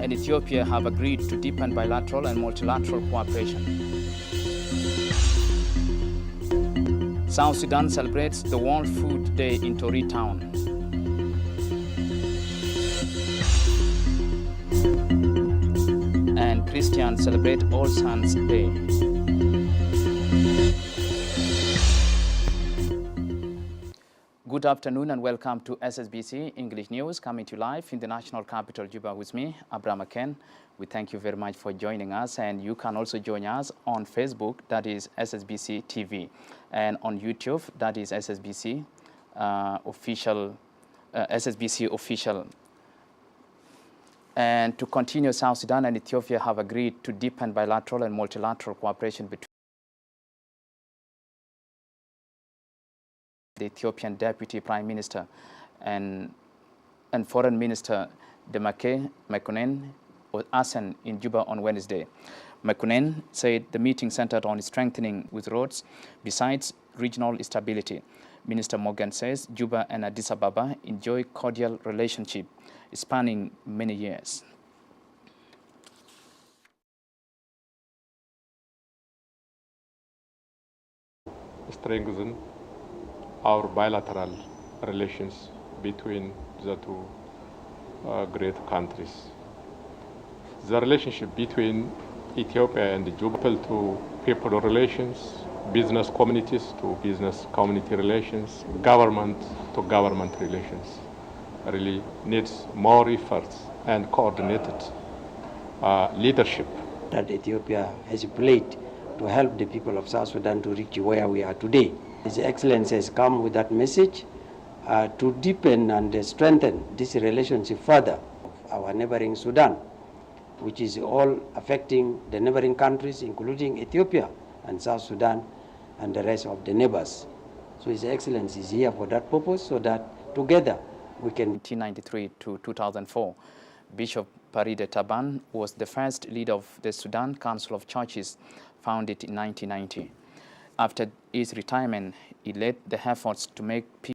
and Ethiopia have agreed to deepen bilateral and multilateral cooperation. South Sudan celebrates the World Food Day in Tori Town. And Christians celebrate All Saints' Day. Good afternoon and welcome to Ssbc English News, coming to you live in the national capital, Juba, with me, Abraham Aken. We thank you very much for joining us, and you can also join us on Facebook, that is Ssbc TV, and on YouTube, that is Ssbc official. And to continue, South Sudan and Ethiopia have agreed to deepen bilateral and multilateral cooperation between the Ethiopian Deputy Prime Minister and Foreign Minister Demeke Mekonnen was absent in Juba on Wednesday. Mekonnen said the meeting centered on strengthening with roads besides regional stability. Minister Morgan says Juba and Addis Ababa enjoy cordial relationship spanning many years. Strengthen our bilateral relations between the two great countries. The relationship between Ethiopia and Juba, to people relations, business communities to business community relations, government to government relations, really needs more efforts and coordinated leadership. That Ethiopia has played to help the people of South Sudan to reach where we are today. His Excellency has come with that message to deepen and strengthen this relationship further of our neighboring Sudan, which is all affecting the neighboring countries, including Ethiopia and South Sudan and the rest of the neighbors. So His Excellency is here for that purpose, so that together we can. 1993 to 2004, Bishop Paride Taban was the first leader of the Sudan Council of Churches, founded in 1990. After his retirement, he led the efforts to make peace.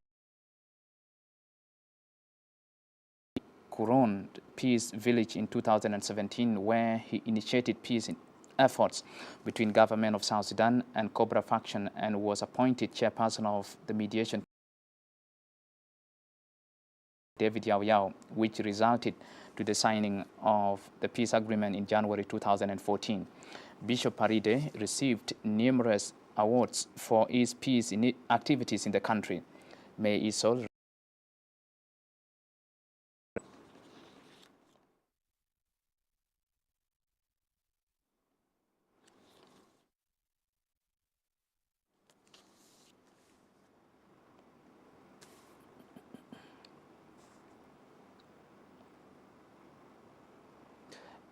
Kuron Peace Village in 2017, where he initiated peace efforts between government of South Sudan and Cobra faction, and was appointed chairperson of the mediation David Yao Yao, which resulted to the signing of the peace agreement in January 2014. Bishop Paride received numerous awards for his peace activities in the country. May his soul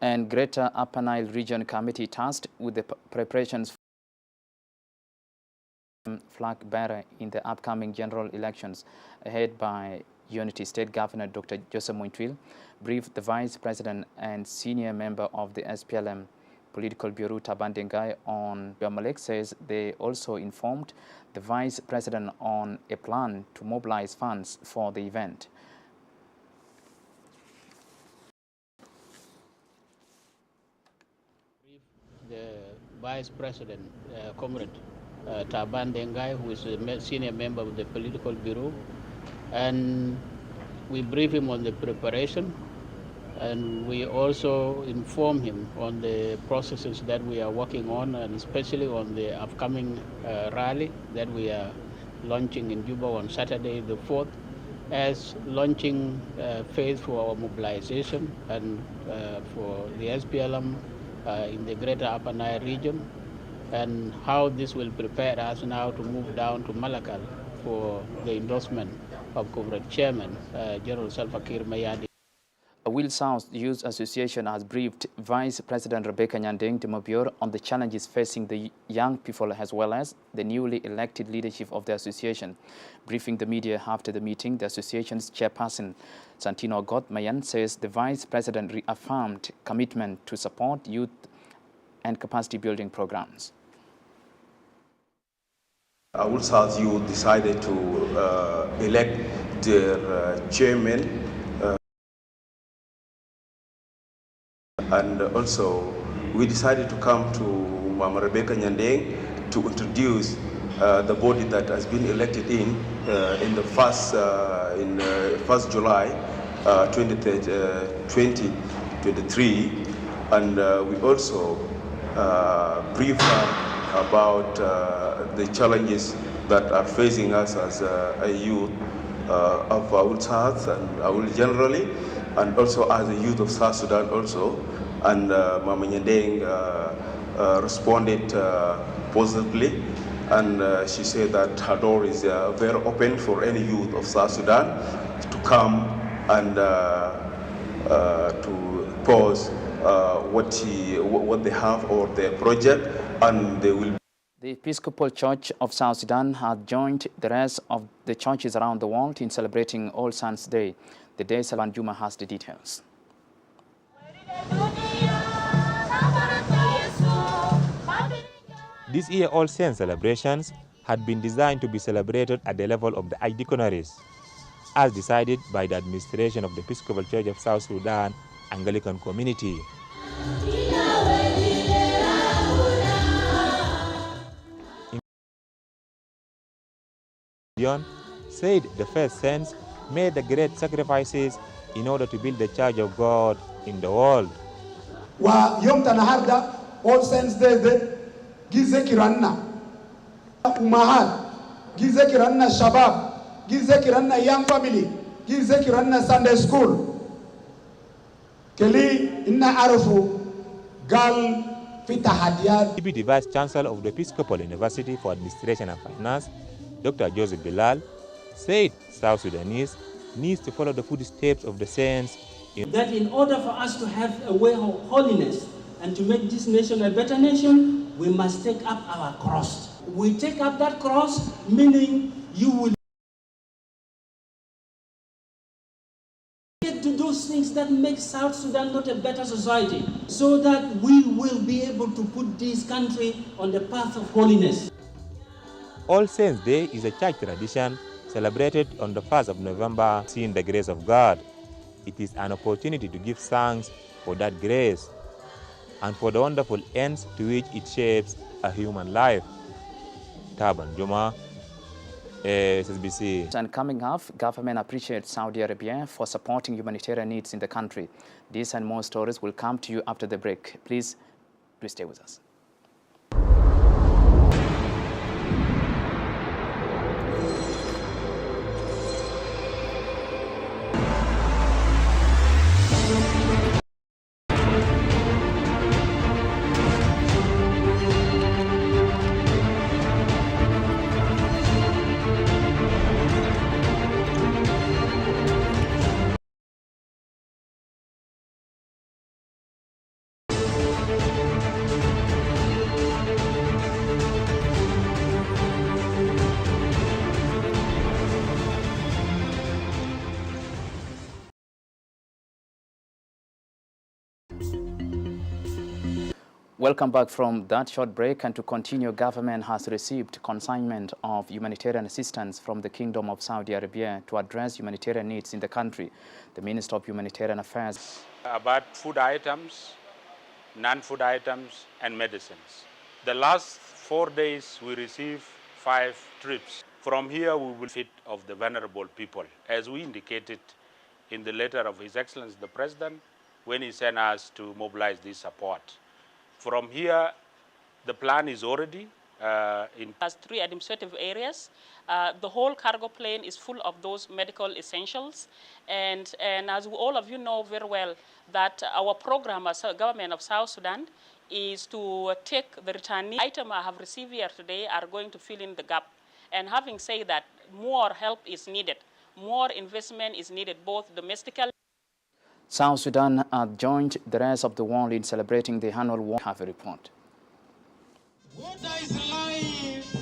and Greater Upper Nile Region Committee tasked with the preparations for flag bearer in the upcoming general elections, headed by Unity State Governor Dr. Joseph Mointouil, briefed the Vice President and senior member of the SPLM Political Bureau Taban Dengai on. Malek says they also informed the Vice President on a plan to mobilize funds for the event. The Vice President, Comrade Taban Dengai, who is a senior member of the Political Bureau, and we brief him on the preparation, and we also inform him on the processes that we are working on, and especially on the upcoming rally that we are launching in Juba on Saturday the 4th, as launching phase for our mobilization and for the SPLM in the Greater Upper Nile region, and how this will prepare us now to move down to Malakal for the endorsement of Comrade Chairman General Salva Kiir Mayadi. Will South Youth Association has briefed Vice President Rebecca Nyandeng Demobior on the challenges facing the young people as well as the newly elected leadership of the association. Briefing the media after the meeting, the association's chairperson, Santino Agot Mayan, says the Vice President reaffirmed commitment to support youth and capacity building programs. Will South Youth decided to elect their chairman And also, we decided to come to Mama Rebecca Nyandeng to introduce the body that has been elected in the first July 2023, and we also briefed her about the challenges that are facing us as a youth of our South and our generally, and also as a youth of South Sudan also. And Mama Nyandeng responded positively, and she said that her door is very open for any youth of South Sudan to come and to pose what they have or their project, and they will. The Episcopal Church of South Sudan has joined the rest of the churches around the world in celebrating All Saints' Day. The day Salvan Juma has the details. This year, All Saints celebrations had been designed to be celebrated at the level of the archdeaconries, as decided by the administration of the Episcopal Church of South Sudan Anglican Community. John said the first saints made the great sacrifices in order to build the Church of God in the world. ويوم تنهارده All Saints Day gizekiranna umahat gizekiranna shabab gizekiranna young family gizekiranna Sunday school keli inna arafu gal fi tahadiyat. Deputy Vice Chancellor of the Episcopal University for Administration and Finance, Dr. Joseph Bilal, said South Sudanese needs to follow the footsteps of the saints. That in order for us to have a way of holiness and to make this nation a better nation, we must take up our cross. We take up that cross, meaning you will get to those things that make South Sudan not a better society, so that we will be able to put this country on the path of holiness. All Saints Day is a church tradition celebrated on the 1st of November, seeing the grace of God. It is an opportunity to give thanks for that grace and for the wonderful ends to which it shapes a human life. Taban Juma, Ssbc. And coming up, government appreciates Saudi Arabia for supporting humanitarian needs in the country. These and more stories will come to you after the break. Please stay with us. Welcome back from that short break, and to continue, government has received consignment of humanitarian assistance from the Kingdom of Saudi Arabia to address humanitarian needs in the country. The Minister of Humanitarian Affairs. About food items, non-food items, and medicines. The last 4 days we received 5 trips. From here we will feed of the vulnerable people, as we indicated in the letter of His Excellency the President when he sent us to mobilize this support. From here, the plan is already in. As 3 administrative areas, the whole cargo plane is full of those medical essentials. And as all of you know very well, that our program as a government of South Sudan is to take the returnee item I have received here today are going to fill in the gap. And having said that, more help is needed. More investment is needed, both domestically. South Sudan joined the rest of the world in celebrating the annual war. Have a report. Water is life.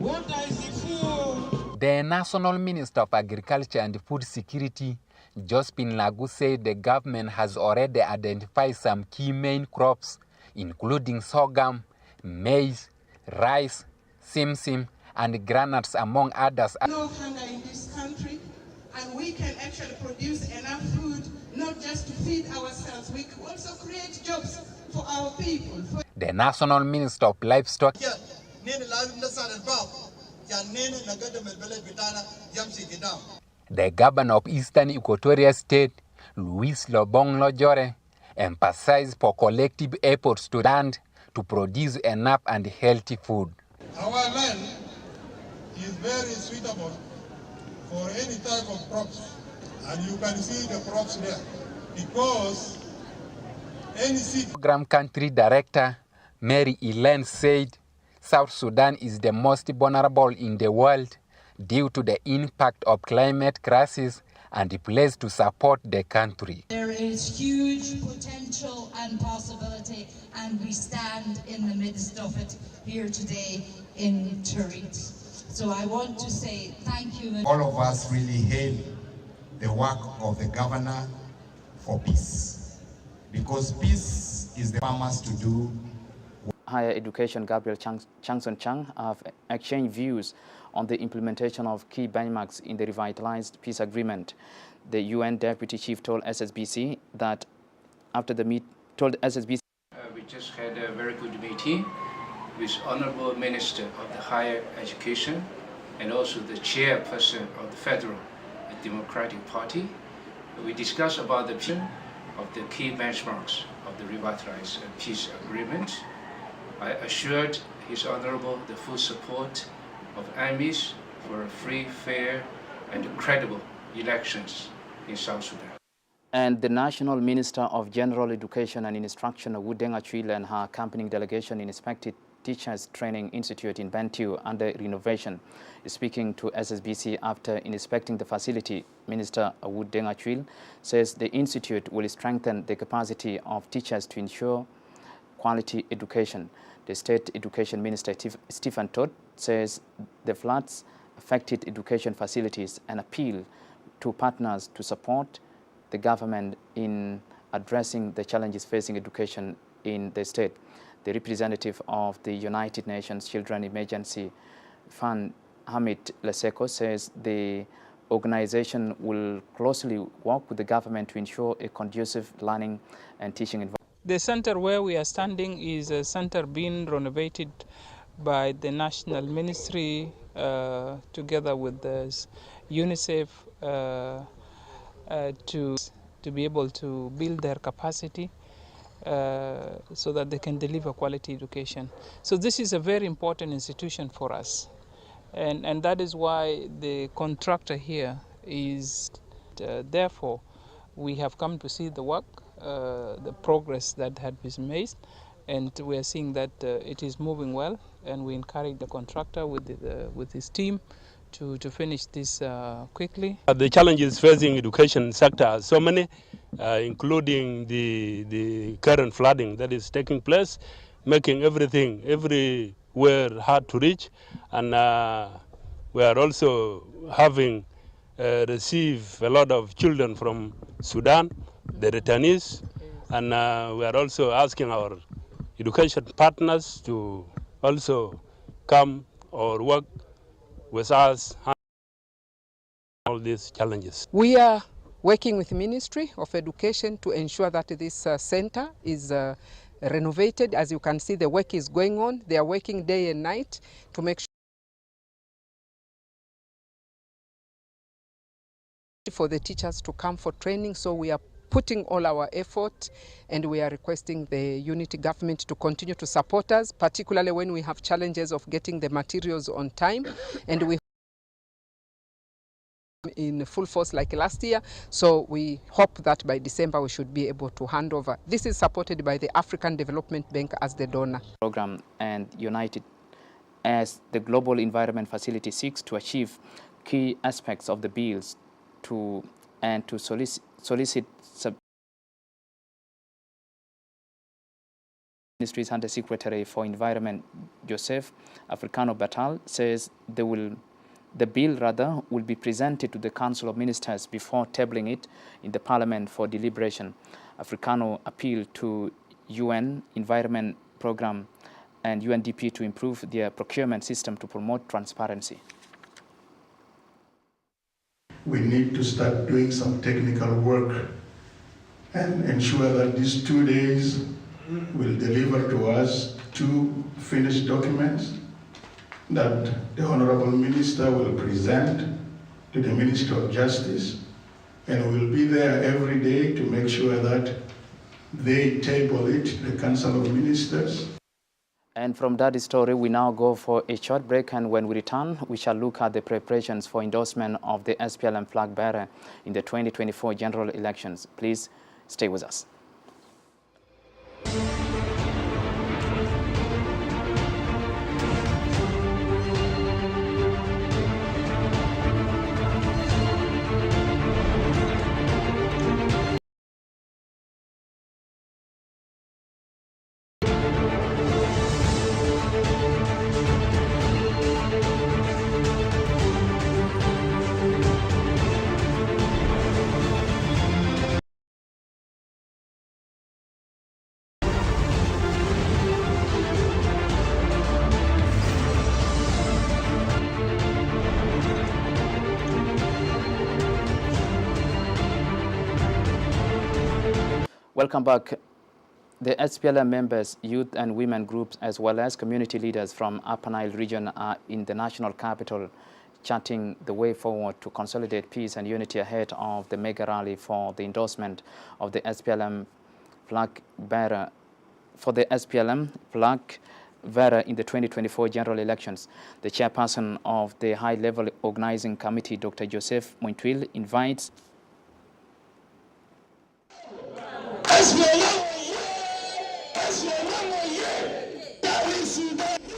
Water is food. The National Minister of Agriculture and Food Security, Jospin Lagu, said the government has already identified some key main crops, including sorghum, maize, rice, simsim, and granules, among others. No hunger in this country, and we can actually produce enough food, not just to feed ourselves, we could also create jobs for our people. The National Minister of Livestock the governor of Eastern Equatoria State, Luis Lobong Lojore, emphasized for collective efforts to land to produce enough and healthy food. Our land is very suitable for any type of crops, and you can see the crops there, because any seed. Program Country Director Mary Elaine said South Sudan is the most vulnerable in the world due to the impact of climate crisis and placed to support the country. There is huge potential and possibility, and we stand in the midst of it here today in Turin. So I want to say thank you. All of us really hail the work of the governor for peace, because peace is the farmers to do. Higher Education Gabriel Changson Chang have exchanged views on the implementation of key benchmarks in the revitalized peace agreement. The UN Deputy Chief told Ssbc that after the we just had a very good meeting with Honorable Minister of the Higher Education and also the chairperson of the Federal Democratic Party. We discussed about the vision of the key benchmarks of the revitalized peace agreement. I assured His Honorable the full support of AMIS for free, fair, and credible elections in South Sudan. And the National Minister of General Education and Instruction, Wudeng Achwile, and her accompanying delegation inspected Teachers Training Institute in Bantu under renovation. Speaking to Ssbc after inspecting the facility, Minister Wudeng Achwile says the institute will strengthen the capacity of teachers to ensure quality education. The State Education Minister, Stephen Todd, says the floods affected education facilities and appeal to partners to support the government in addressing the challenges facing education in the state. The representative of the United Nations Children Emergency Fund, Hamid Leseko, says the organization will closely work with the government to ensure a conducive learning and teaching environment. The center where we are standing is a center being renovated by the National Ministry together with the UNICEF to be able to build their capacity so that they can deliver quality education. So this is a very important institution for us, and that is why the contractor here is therefore we have come to see the work, the progress that had been made, and we are seeing that it is moving well, and we encourage the contractor with his team to finish this quickly. The challenges facing education sector are so many, including the current flooding that is taking place, making everything everywhere hard to reach, and we are also having receive a lot of children from Sudan, the returnees, and we are also asking our education partners to also come or work with us on all these challenges. We are working with the Ministry of Education to ensure that this center is renovated. As you can see, the work is going on. They are working day and night to make sure for the teachers to come for training. So we are putting all our effort, and we are requesting the unity government to continue to support us, particularly when we have challenges of getting the materials on time, and we in full force like last year. So we hope that by December we should be able to hand over. This is supported by the African Development Bank as the donor. Program and United as the Global Environment Facility seeks to achieve key aspects of the bills to solicit Ministry's Under Secretary for Environment Joseph Africano Batal says the bill will be presented to the Council of Ministers before tabling it in the Parliament for deliberation. Africano appealed to UN Environment Programme and UNDP to improve their procurement system to promote transparency. We need to start doing some technical work and ensure that these 2 days will deliver to us 2 finished documents that the Honorable Minister will present to the Minister of Justice, and will be there every day to make sure that they table it to the Council of Ministers. And from that story, we now go for a short break, and when we return, we shall look at the preparations for endorsement of the SPLM flag bearer in the 2024 general elections. Please stay with us. Welcome back. The SPLM members, youth and women groups, as well as community leaders from Upper Nile region are in the national capital, charting the way forward to consolidate peace and unity ahead of the mega rally for the endorsement of the SPLM flag bearer in the 2024 general elections. The chairperson of the high-level organizing committee, Dr. Joseph Mointwil, invites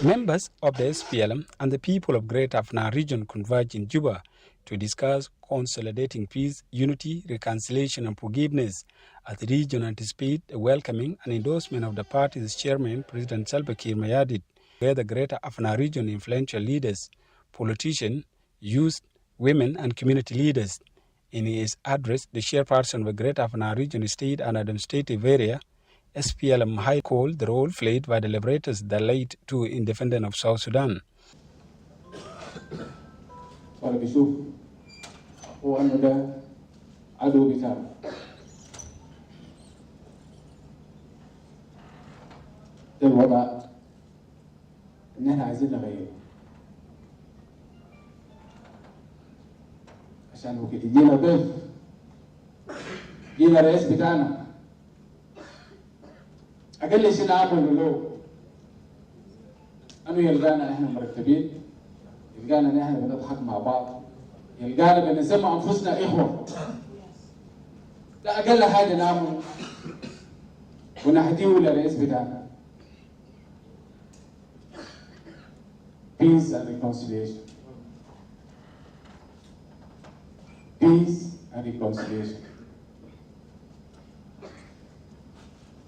Members of the SPLM and the people of Greater Afnar region converge in Juba to discuss consolidating peace, unity, reconciliation and forgiveness as the region anticipates a welcoming and endorsement of the party's chairman, President Ssbc Mayardit, where the Greater Afnar region influential leaders, politicians, youth, women and community leaders. In his address, the chairperson of the Greater Afnar region state and administrative area, SPLM High called the role played by the liberators that led to independence of South Sudan. أقل شيء نعمله له أنه يلقانا إحنا مرتبين، يلقانا نحن بنضحك مع بعض، يلقانا بنسمع أنفسنا إخوة. ده أقل حاجة نعمله ونهديه للرئيس بتاعنا. Peace and reconciliation. Peace and reconciliation.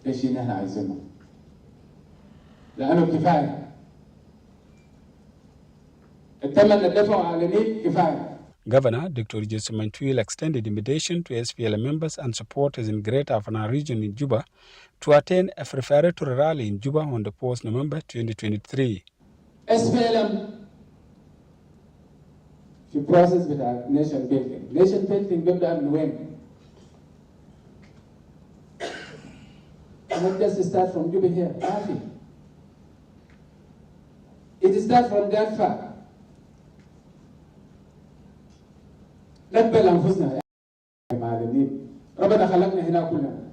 ده شيء نحن عايزينه لأنه كفاية الثمن اللي دفعوا على النيل كفاية. Governor Dr. Joseph Mointwil extended invitation to SPLM members and supporters in Greater Afnar region in Juba to attend a preparatory rally in Juba on the post-November 2023. SPLM في process بتاع nation building. Nation building بيبدأ من وين؟ Not just start from Juba here, nothing. It starts from that far. نقبل أنفسنا يا معلمين، ربنا خلقنا هنا كلنا.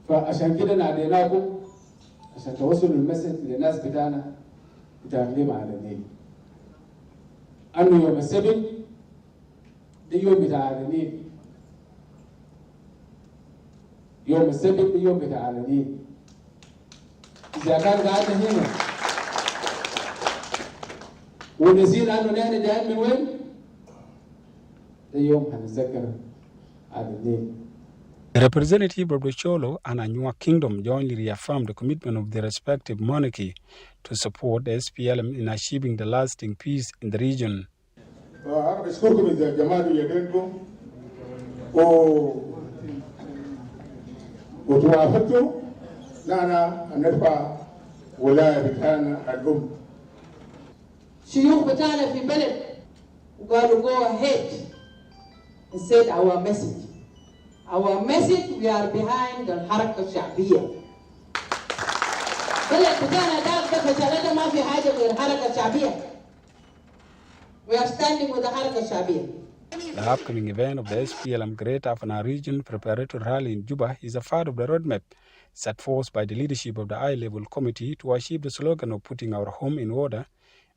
فعشان كده ناديناكم عشان توصلوا المسج للناس بتاعنا بتاعنا على النيل. أنه يوم السبت ده يوم بتاع النيل. يوم السبت ده يوم بتاع النيل. إذا كان قاعدنا هنا ونسينا أنه نحن جايين من وين؟ ده يوم هنتذكر على النيل. The representative of the Cholo and Anua Kingdom jointly reaffirmed the commitment of their respective monarchy to support the SPLM in achieving the lasting peace in the region. أنا بشكركم إذا جمال يدينكم وتوافقتوا لنا أن نرفع ولاية بتاعنا الأم. شيوخ بتاعنا في بلد وقالوا go ahead and said our message. Our message, we are behind الحركة الشعبية. بلد بتاعنا ده فشلته ما في حاجة غير الحركة الشعبية. We are standing with the حركة الشعبية. The upcoming event of the SPLM Great Afana Region Preparatory Rally in Juba is a part of the roadmap set forth by the leadership of the high-level committee to achieve the slogan of putting our home in order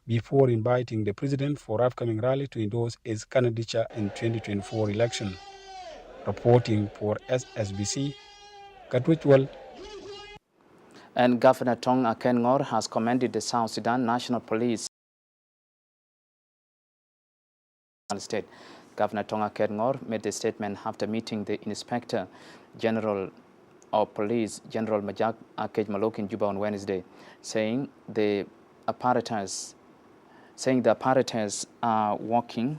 before inviting the president for upcoming rally to endorse his candidature in 2024 election. Reporting for Ssbc, Katwitwal. And Governor Tong Aken-Ngor has commended the South Sudan National Police State. Governor Tong Aken-Ngor made the statement after meeting the Inspector General of Police, General Majak Akej Malok in Juba on Wednesday, saying the apparatus are working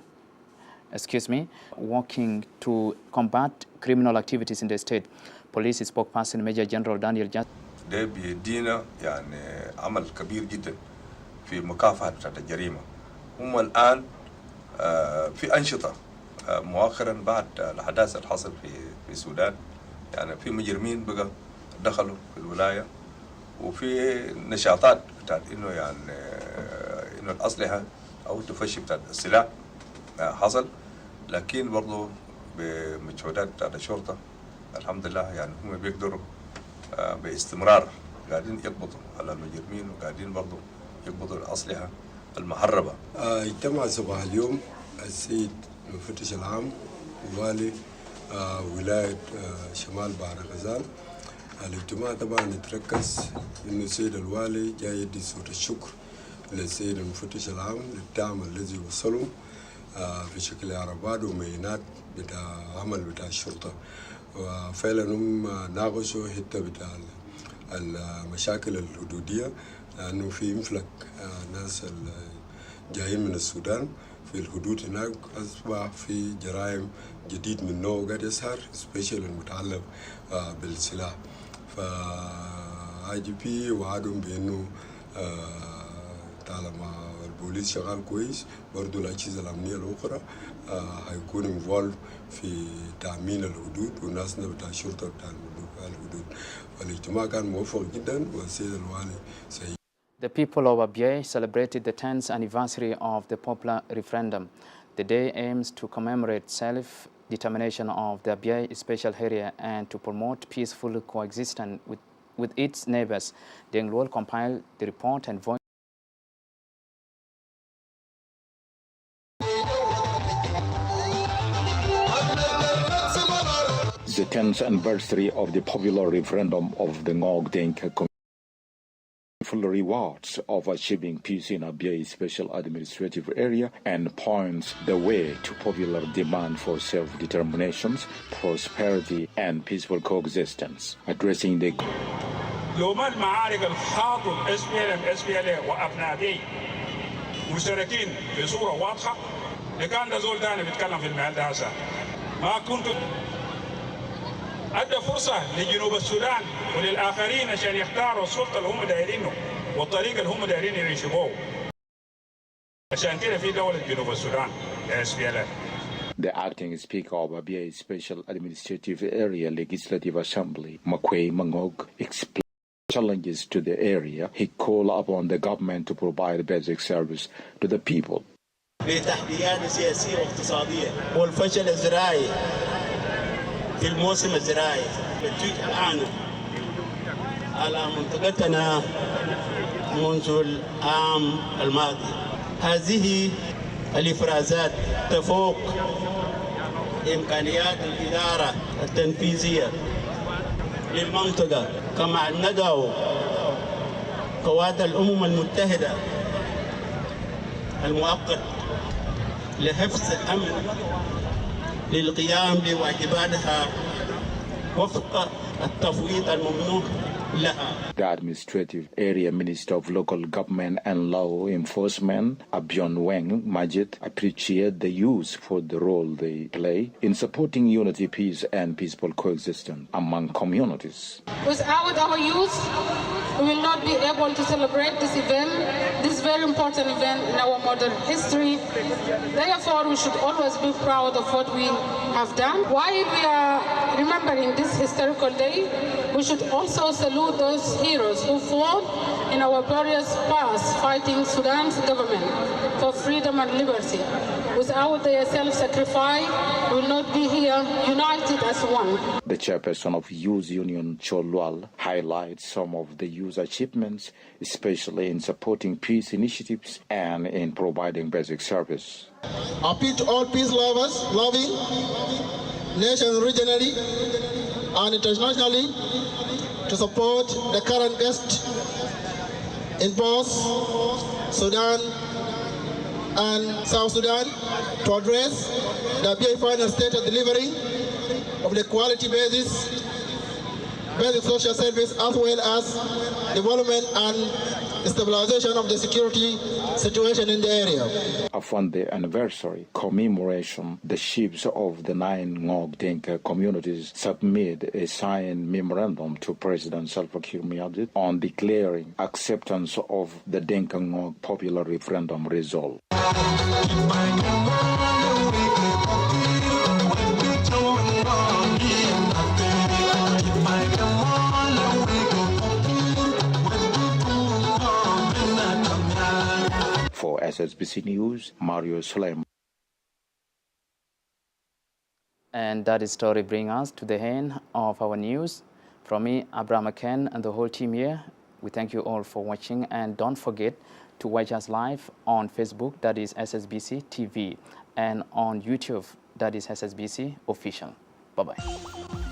to combat criminal activities in the state. Police spokesperson Major General Daniel Just. ده بيدينا يعني عمل كبير جدا في مكافحة الجريمة. هم الآن في أنشطة مؤخرا بعد الأحداث اللي حصل في السودان، يعني في مجرمين بقى دخلوا في الولاية، وفي نشاطات بتاعت إنه يعني إنه الأسلحة أو التفشي بتاعت السلاح حصل، لكن برضو بمجهودات بتاعت الشرطة الحمد لله يعني هم بيقدروا باستمرار قاعدين يقبضوا على المجرمين وقاعدين برضو يقبضوا الأسلحة المهربة. اجتمع صباح اليوم السيد المفتش العام ووالي ولاية شمال بحر غزال. الاجتماع طبعا يتركز انه السيد الوالي جاي يدي صوت الشكر للسيد المفتش العام للدعم الذي وصلوا في شكل عربات ومينات بتاع عمل بتاع الشرطة، وفعلا هم ناقشوا حتى بتاع المشاكل الحدودية، لأنه في مفلك ناس جايين من السودان في الحدود هناك أصبح في جرائم جديد من نوع قاعد يظهر سبيشال المتعلق بالسلاح. فIGP وعدهم بأنه طالما البوليس شغال كويس برضو الأجهزة الأمنية الأخرى هيكون انفولف في تأمين الحدود والناس بتاع الشرطة بتاع الحدود. فالاجتماع كان موفق جدا والسيد الوالي سعيد. The people of Abyei celebrated the 10th anniversary of the popular referendum. The day aims to commemorate self-determination of the Abyei special area and to promote peaceful coexistence with its neighbors. The Ngluol compiled the report and voice. The 10th anniversary of the popular referendum of the Ngok Dinka full rewards of achieving peace in Abyei special administrative area and points the way to popular demand for self-determination, prosperity and peaceful coexistence. Addressing the يوم المعارك الخاطب SPLA وأبناء أبيي مشتركين بصورة واضحة. لكان ده زول تاني بيتكلم في المحل ده هسه ما كنت أدى فرصة لجنوب السودان وللآخرين عشان يختاروا السلطة اللي هم دايرينه والطريقة اللي هم دايرين ينشبوه. عشان كده في دولة جنوب السودان SPLA. The acting speaker of Abyei Special Administrative Area Legislative Assembly, Makwei Mangog, explained challenges to the area. He called upon the government to provide basic service to the people. بتحديات سياسية واقتصادية والفشل الزراعي في الموسم الزراعي نتيج الآن على منطقتنا منذ العام الماضي. هذه الإفرازات تفوق إمكانيات الإدارة التنفيذية للمنطقة، كما ندعو قوات الأمم المتحدة المؤقت لحفظ الأمن للقيام بواجباتها وفق التفويض الممنوح لها. The Administrative Area Minister of Local Government and Law Enforcement, Abion Weng Majid, appreciate the youth for the role they play in supporting unity, peace, and peaceful coexistence among communities. Without our youth, we will not be able to celebrate this event, this very important event in our modern history. Therefore, we should always be proud of what we have done. While we are remembering this historical day, we should also salute those heroes who fought in our various paths fighting Sudan's government for freedom and liberty. Without their self-sacrifice, we will not be here united as one. The chairperson of Youth Union, Cholwal, highlights some of the youth achievements, especially in supporting peace initiatives and in providing basic service. Appeal to all peace lovers, loving nations regionally and internationally to support the current guest in both Sudan and South Sudan to address the BA final state of delivery of the quality basis, basic social service, as well as development and stabilization of the security situation in the area. Upon the anniversary commemoration, the chiefs of the 9 Ngok Dinka communities submit a signed memorandum to President Salva Kiir Mayardit on declaring acceptance of the Dinka Ngok popular referendum result. For Ssbc News, Mario Suleiman. And that story brings us to the end of our news. From me, Abraham Aken, and the whole team here, we thank you all for watching. And don't forget to watch us live on Facebook, that is Ssbc TV, and on YouTube, that is Ssbc Official. Bye-bye.